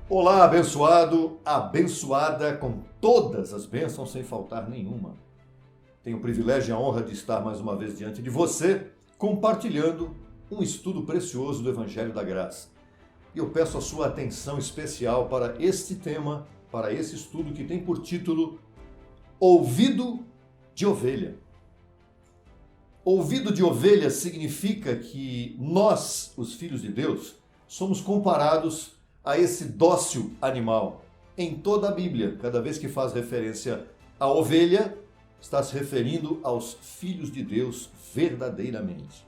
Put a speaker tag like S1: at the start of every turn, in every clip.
S1: Olá, abençoado, abençoada com todas as bênçãos sem faltar nenhuma. Tenho o privilégio e a honra de estar mais uma vez diante de você, compartilhando um estudo precioso do Evangelho da Graça. E eu peço a sua atenção especial para este tema, para esse estudo que tem por título Ouvido de Ovelha. Ouvido de ovelha significa que nós, os filhos de Deus, somos comparados a esse dócil animal. Em toda a Bíblia, cada vez que faz referência à ovelha, está se referindo aos filhos de Deus verdadeiramente.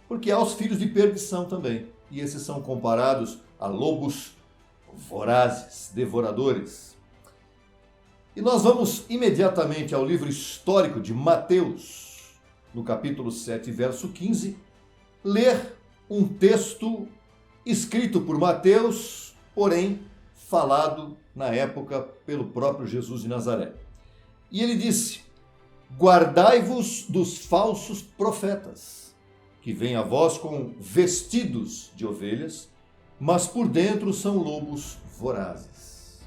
S1: Porque há os filhos de perdição também, e esses são comparados a lobos vorazes, devoradores. E nós vamos imediatamente ao livro histórico de Mateus, no capítulo 7, verso 15, ler um texto escrito por Mateus, porém falado na época pelo próprio Jesus de Nazaré. E ele disse: guardai-vos dos falsos profetas, que vêm a vós com vestidos de ovelhas, mas por dentro são lobos vorazes.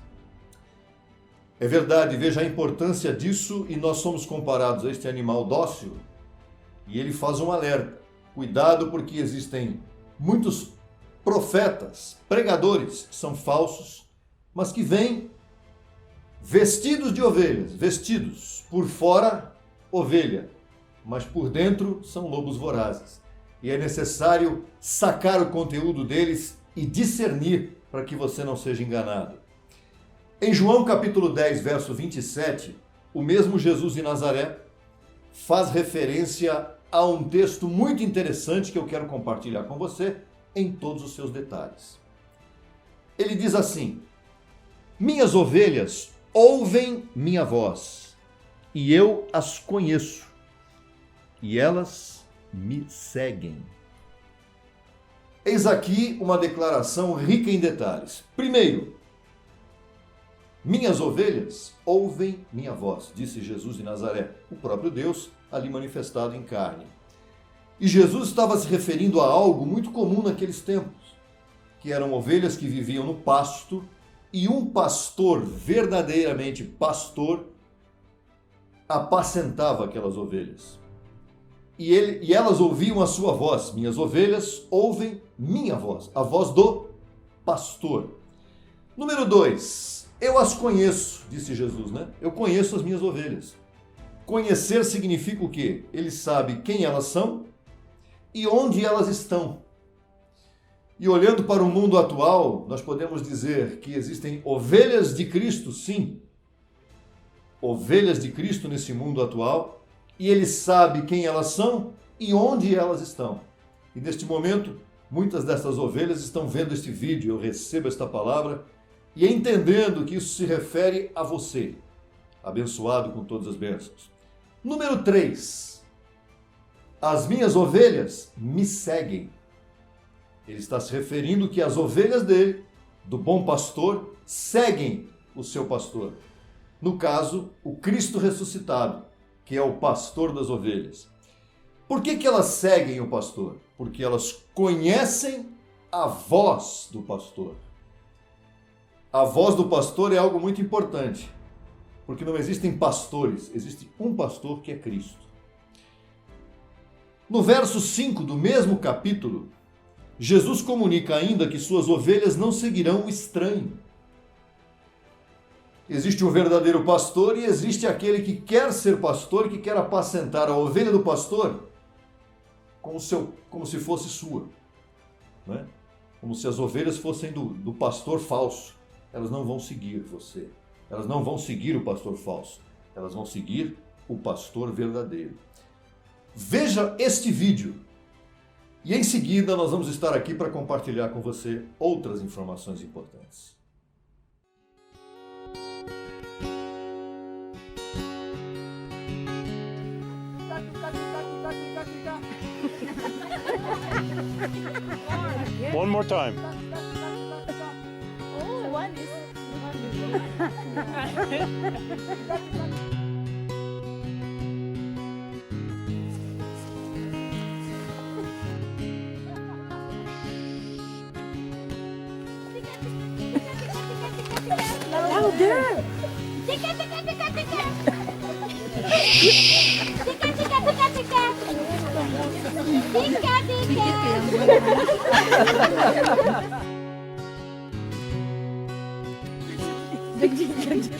S1: É verdade, veja a importância disso, e nós somos comparados a este animal dócil, e ele faz um alerta. Cuidado, porque existem muitos profetas, pregadores, que são falsos, mas que vêm vestidos de ovelhas, vestidos por fora ovelha, mas por dentro são lobos vorazes. E é necessário sacar o conteúdo deles e discernir para que você não seja enganado. Em João capítulo 10, verso 27, o mesmo Jesus de Nazaré faz referência a um texto muito interessante que eu quero compartilhar com você em todos os seus detalhes. Ele diz assim: minhas ovelhas ouvem minha voz, e eu as conheço, e elas me seguem. Eis aqui uma declaração rica em detalhes. Primeiro, minhas ovelhas ouvem minha voz, disse Jesus de Nazaré, o próprio Deus ali manifestado em carne. E Jesus estava se referindo a algo muito comum naqueles tempos, que eram ovelhas que viviam no pasto, e um pastor, verdadeiramente pastor, apacentava aquelas ovelhas. E elas ouviam a sua voz. Minhas ovelhas ouvem minha voz, a voz do pastor. Número 2, eu as conheço, disse Jesus, né? Eu conheço as minhas ovelhas. Conhecer significa o quê? Ele sabe quem elas são e onde elas estão. E olhando para o mundo atual, nós podemos dizer que existem ovelhas de Cristo, sim. Ovelhas de Cristo nesse mundo atual, e ele sabe quem elas são e onde elas estão. E neste momento, muitas dessas ovelhas estão vendo este vídeo, eu recebo esta palavra, e entendendo que isso se refere a você, abençoado com todas as bênçãos. Número 3, as minhas ovelhas me seguem. Ele está se referindo que as ovelhas dele, do bom pastor, seguem o seu pastor. No caso, o Cristo ressuscitado, que é o pastor das ovelhas. Por que elas seguem o pastor? Porque elas conhecem a voz do pastor. A voz do pastor é algo muito importante, porque não existem pastores, existe um pastor que é Cristo. No verso 5 do mesmo capítulo, Jesus comunica ainda que suas ovelhas não seguirão o estranho. Existe um verdadeiro pastor e existe aquele que quer ser pastor e que quer apacentar a ovelha do pastor como se fosse sua, né? Como se as ovelhas fossem do pastor falso. Elas não vão seguir você. Elas não vão seguir o pastor falso. Elas vão seguir o pastor verdadeiro. Veja este vídeo. E em seguida nós vamos estar aqui para compartilhar com você outras informações importantes.
S2: One more time.
S3: Oh, one is.
S2: Oh, there.
S3: Tika, tika, tika, tika. Tika, tika, tika, tika. Tika, tika. Tika, tika, tika.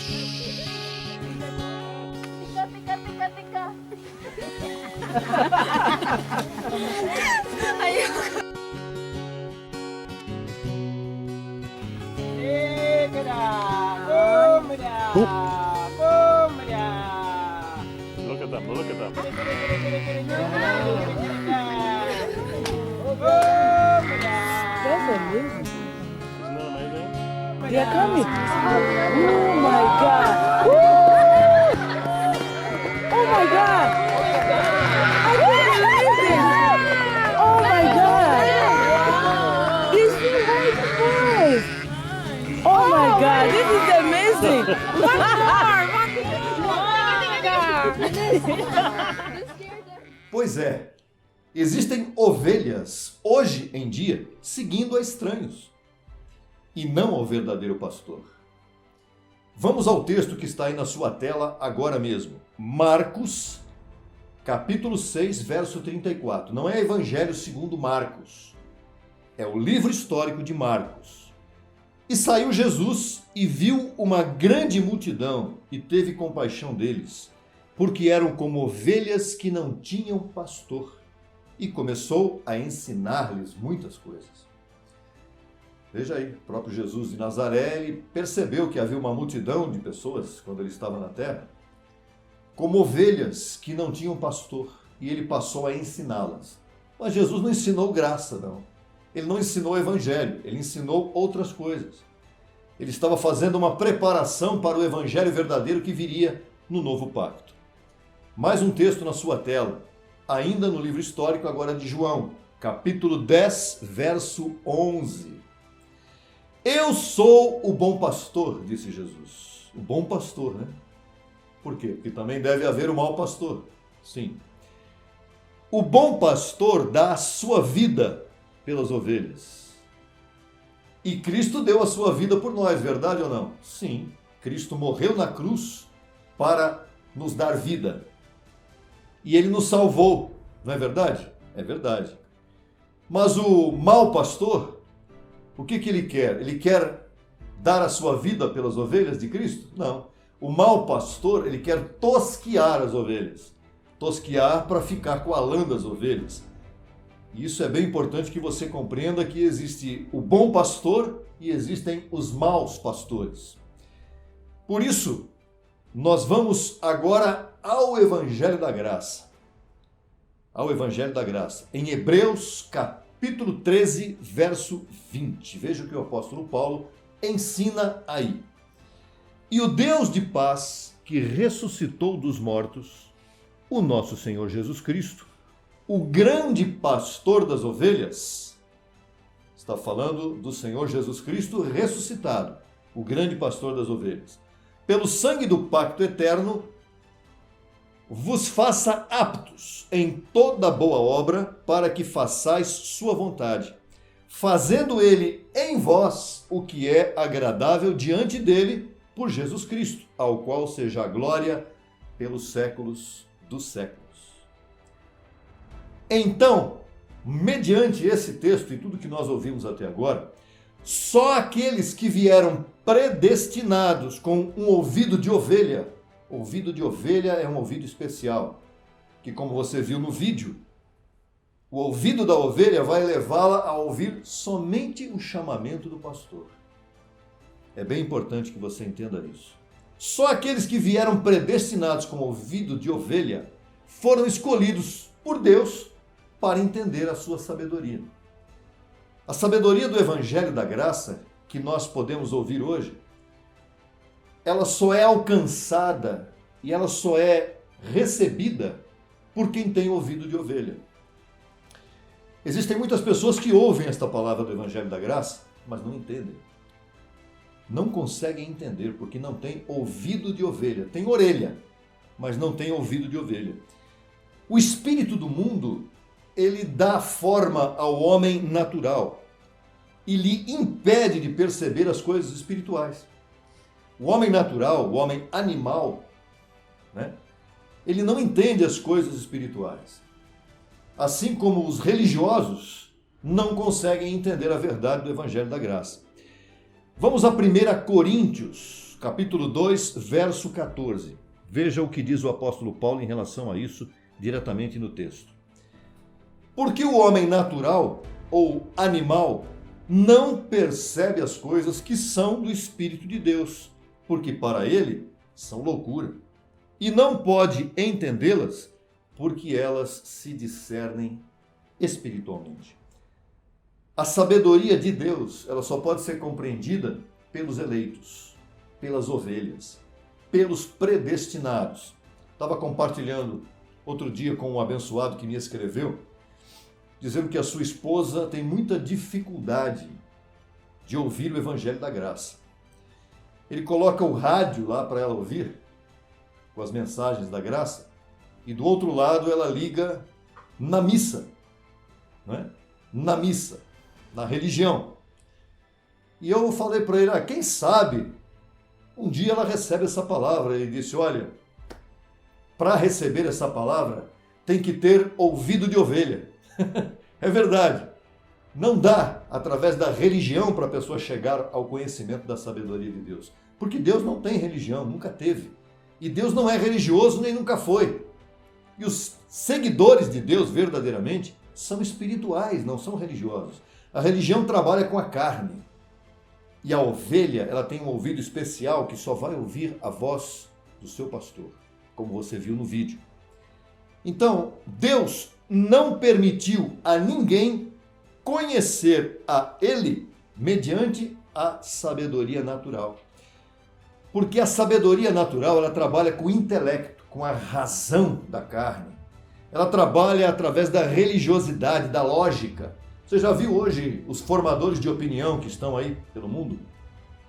S4: Look at them, look at them.
S2: That's amazing.
S4: Isn't that amazing?
S2: They are coming. Oh my God. Woo! Oh my God. I can't believe this. Oh my God. These two white boys. Oh my God. This is amazing. One more.
S1: Pois é, existem ovelhas hoje em dia seguindo a estranhos e não ao verdadeiro pastor. Vamos ao texto que está aí na sua tela agora mesmo. Marcos, capítulo 6, verso 34. Não é Evangelho segundo Marcos, é o livro histórico de Marcos. E saiu Jesus e viu uma grande multidão e teve compaixão deles, porque eram como ovelhas que não tinham pastor, e começou a ensinar-lhes muitas coisas. Veja aí, o próprio Jesus de Nazaré, ele percebeu que havia uma multidão de pessoas, quando ele estava na terra, como ovelhas que não tinham pastor, e ele passou a ensiná-las. Mas Jesus não ensinou graça, não. Ele não ensinou o evangelho, ele ensinou outras coisas. Ele estava fazendo uma preparação para o evangelho verdadeiro que viria no novo pacto. Mais um texto na sua tela, ainda no livro histórico agora de João, capítulo 10, verso 11. Eu sou o bom pastor, disse Jesus. O bom pastor, né? Por quê? Porque também deve haver o mau pastor. Sim. O bom pastor dá a sua vida pelas ovelhas. E Cristo deu a sua vida por nós, verdade ou não? Sim. Cristo morreu na cruz para nos dar vida. E ele nos salvou, não é verdade? É verdade. Mas o mau pastor, o que ele quer? Ele quer dar a sua vida pelas ovelhas de Cristo? Não. O mau pastor, ele quer tosquiar as ovelhas. Tosquiar para ficar com a lã das ovelhas. E isso é bem importante que você compreenda que existe o bom pastor e existem os maus pastores. Por isso, nós vamos agora ao Evangelho da Graça. Ao Evangelho da Graça. Em Hebreus, capítulo 13, verso 20. Veja o que o apóstolo Paulo ensina aí. E o Deus de paz, que ressuscitou dos mortos, o nosso Senhor Jesus Cristo, o grande pastor das ovelhas, está falando do Senhor Jesus Cristo ressuscitado, o grande pastor das ovelhas, pelo sangue do pacto eterno, vos faça aptos em toda boa obra, para que façais sua vontade, fazendo ele em vós o que é agradável diante dele, por Jesus Cristo, ao qual seja a glória pelos séculos dos séculos. Então, mediante esse texto e tudo que nós ouvimos até agora, só aqueles que vieram predestinados com um ouvido de ovelha é um ouvido especial, que como você viu no vídeo, o ouvido da ovelha vai levá-la a ouvir somente o chamamento do pastor. É bem importante que você entenda isso. Só aqueles que vieram predestinados com ouvido de ovelha foram escolhidos por Deus para entender a sua sabedoria. A sabedoria do Evangelho da Graça, que nós podemos ouvir hoje, ela só é alcançada e ela só é recebida por quem tem ouvido de ovelha. Existem muitas pessoas que ouvem esta palavra do Evangelho da Graça, mas não entendem. Não conseguem entender porque não tem ouvido de ovelha. Tem orelha, mas não tem ouvido de ovelha. O espírito do mundo, ele dá forma ao homem natural e lhe impede de perceber as coisas espirituais. O homem natural, o homem animal, né? Ele não entende as coisas espirituais. Assim como os religiosos não conseguem entender a verdade do Evangelho da Graça. Vamos a 1 Coríntios, capítulo 2, verso 14. Veja o que diz o apóstolo Paulo em relação a isso, diretamente no texto. Porque o homem natural ou animal não percebe as coisas que são do Espírito de Deus, porque para ele são loucura, e não pode entendê-las, porque elas se discernem espiritualmente. A sabedoria de Deus, ela só pode ser compreendida pelos eleitos, pelas ovelhas, pelos predestinados. Estava compartilhando outro dia com um abençoado que me escreveu, dizendo que a sua esposa tem muita dificuldade de ouvir o Evangelho da Graça. Ele coloca o rádio lá para ela ouvir, com as mensagens da graça, e do outro lado ela liga na missa, né? Na missa, na religião. E eu falei para ele, quem sabe um dia ela recebe essa palavra. Ele disse, olha, para receber essa palavra tem que ter ouvido de ovelha. É verdade. Não dá, através da religião, para a pessoa chegar ao conhecimento da sabedoria de Deus. Porque Deus não tem religião, nunca teve. E Deus não é religioso, nem nunca foi. E os seguidores de Deus, verdadeiramente, são espirituais, não são religiosos. A religião trabalha com a carne. E a ovelha, ela tem um ouvido especial que só vai ouvir a voz do seu pastor, como você viu no vídeo. Então, Deus não permitiu a ninguém conhecer a Ele mediante a sabedoria natural. Porque a sabedoria natural, ela trabalha com o intelecto, com a razão da carne. Ela trabalha através da religiosidade, da lógica. Você já viu hoje os formadores de opinião que estão aí pelo mundo?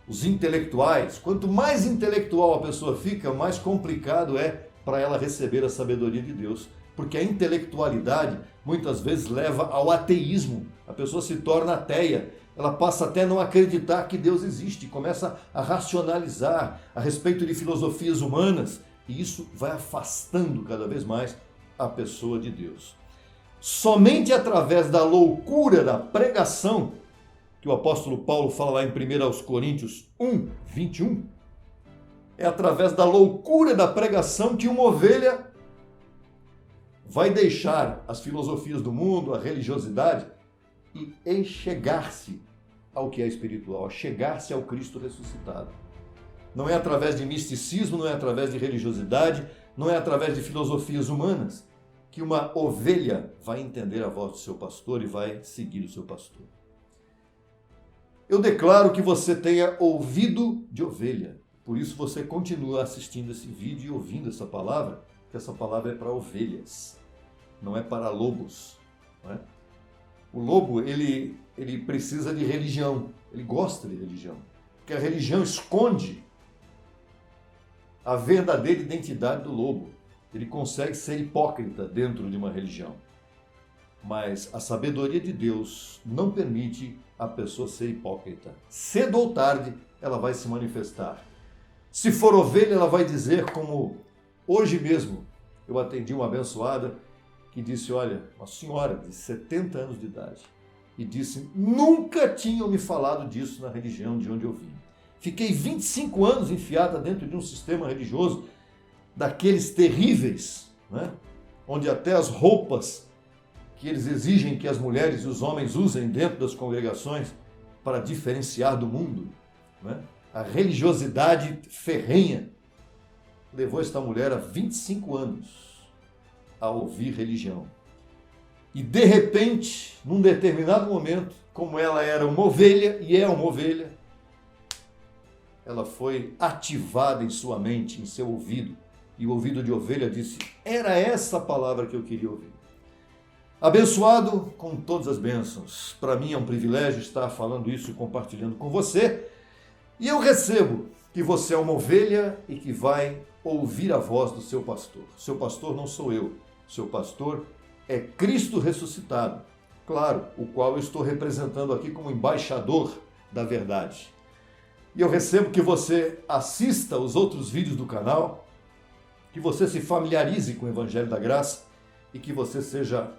S1: Os intelectuais. Quanto mais intelectual a pessoa fica, mais complicado é para ela receber a sabedoria de Deus. Porque a intelectualidade muitas vezes leva ao ateísmo. A pessoa se torna ateia. Ela passa até a não acreditar que Deus existe. Começa a racionalizar a respeito de filosofias humanas. E isso vai afastando cada vez mais a pessoa de Deus. Somente através da loucura da pregação, que o apóstolo Paulo fala lá em 1 Coríntios 1, 21, é através da loucura da pregação que uma ovelha vai deixar as filosofias do mundo, a religiosidade, e enxergar-se ao que é espiritual, chegar-se ao Cristo ressuscitado. Não é através de misticismo, não é através de religiosidade, não é através de filosofias humanas que uma ovelha vai entender a voz do seu pastor e vai seguir o seu pastor. Eu declaro que você tenha ouvido de ovelha, por isso você continua assistindo esse vídeo e ouvindo essa palavra, porque essa palavra é para ovelhas, não é para lobos. Não é? O lobo, ele precisa de religião, ele gosta de religião, porque a religião esconde a verdadeira identidade do lobo. Ele consegue ser hipócrita dentro de uma religião. Mas a sabedoria de Deus não permite a pessoa ser hipócrita. Cedo ou tarde, ela vai se manifestar. Se for ovelha, ela vai dizer, como hoje mesmo eu atendi uma abençoada que disse, olha, uma senhora de 70 anos de idade, e disse, nunca tinham me falado disso na religião de onde eu vim. Fiquei 25 anos enfiada dentro de um sistema religioso daqueles terríveis, né? Onde até as roupas que eles exigem que as mulheres e os homens usem dentro das congregações para diferenciar do mundo, né? A religiosidade ferrenha levou esta mulher a 25 anos a ouvir religião. E de repente, num determinado momento, como ela era uma ovelha e é uma ovelha, ela foi ativada em sua mente, em seu ouvido, e o ouvido de ovelha disse, era essa a palavra que eu queria ouvir. Abençoado com todas as bênçãos. Para mim é um privilégio estar falando isso e compartilhando com você. E eu recebo que você é uma ovelha e que vai ouvir a voz do seu pastor. Seu pastor não sou eu. Seu pastor é Cristo ressuscitado. Claro, o qual eu estou representando aqui como embaixador da verdade. E eu recebo que você assista os outros vídeos do canal, que você se familiarize com o Evangelho da Graça e que você seja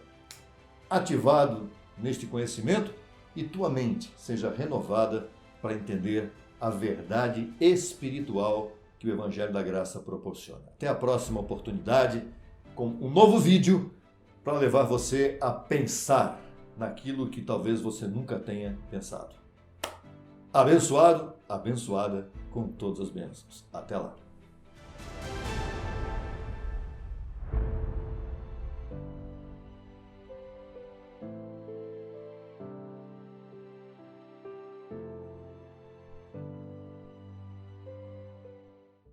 S1: ativado neste conhecimento e tua mente seja renovada para entender a verdade espiritual que o Evangelho da Graça proporciona. Até a próxima oportunidade com um novo vídeo para levar você a pensar naquilo que talvez você nunca tenha pensado. Abençoado, abençoada com todas as bênçãos. Até lá.